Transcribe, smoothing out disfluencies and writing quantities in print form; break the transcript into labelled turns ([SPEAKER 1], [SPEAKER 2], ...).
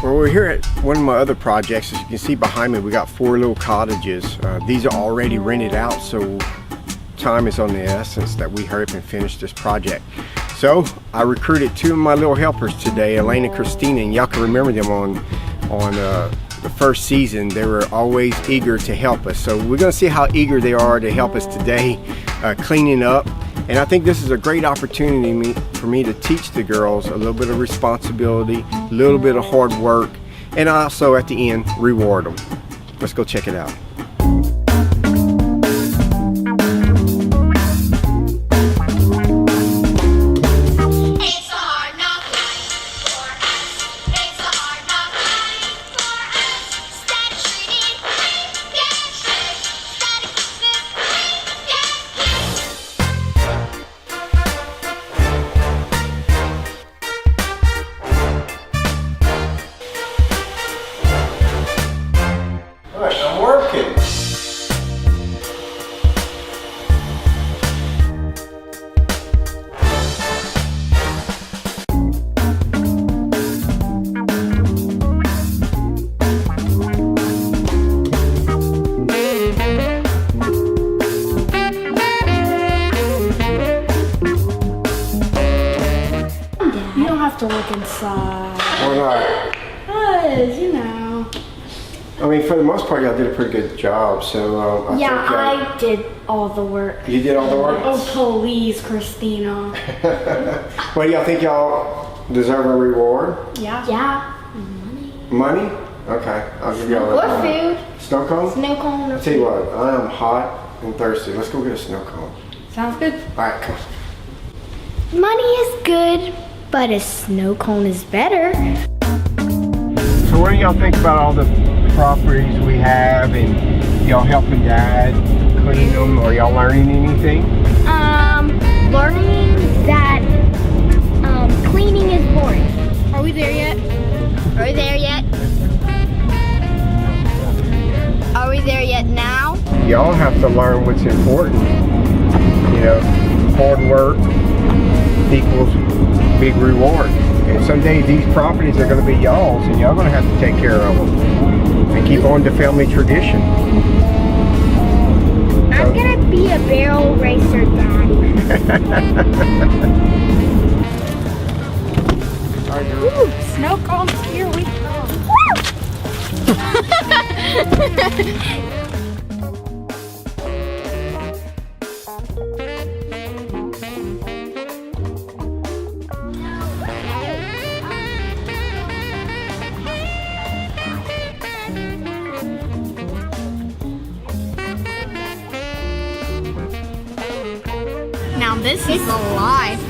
[SPEAKER 1] Well, we're here at one of my other projects. As you can see behind me, we got 4 little cottages. These are already rented out, so time is on the essence that we hurry up and finish this project. So I recruited 2 of my little helpers today, Elaine and Christina, and y'all can remember them on the first season. They were always eager to help us. So we're gonna see how eager they are to help us today cleaning up. And I think this is a great opportunity for me to teach the girls a little bit of responsibility, a little bit of hard work, and also at the end, reward them. Let's go check it out. I'm working.
[SPEAKER 2] You don't have to look inside.
[SPEAKER 1] Why not?
[SPEAKER 2] Because, you know.
[SPEAKER 1] I mean, for the most part, y'all did a pretty good job. So
[SPEAKER 2] I did all the work.
[SPEAKER 1] You did all the work?
[SPEAKER 2] Oh, please, Christina.
[SPEAKER 1] What do y'all think? Y'all deserve a reward?
[SPEAKER 2] Yeah. Yeah.
[SPEAKER 1] Money? Okay, I'll give y'all
[SPEAKER 2] Or
[SPEAKER 1] that.
[SPEAKER 2] food.
[SPEAKER 1] Snow cone?
[SPEAKER 2] Snow cone.
[SPEAKER 1] I'll tell you what, I am hot and thirsty. Let's go get a snow cone.
[SPEAKER 2] Sounds good.
[SPEAKER 1] All right, come on.
[SPEAKER 2] Money is good, but a snow cone is better.
[SPEAKER 1] So what do y'all think about all the properties we have and y'all helping Dad clean them, or y'all learning anything?
[SPEAKER 2] Learning that cleaning is boring. Are we there yet? Are we there yet? Are we there yet now?
[SPEAKER 1] Y'all have to learn what's important. You know, hard work equals big reward. And someday these properties are going to be y'all's, and y'all going to have to take care of them and keep on the family tradition.
[SPEAKER 2] I'm going to be a barrel racer, Daddy. Ooh, snow cones, here we come. Now this is the life.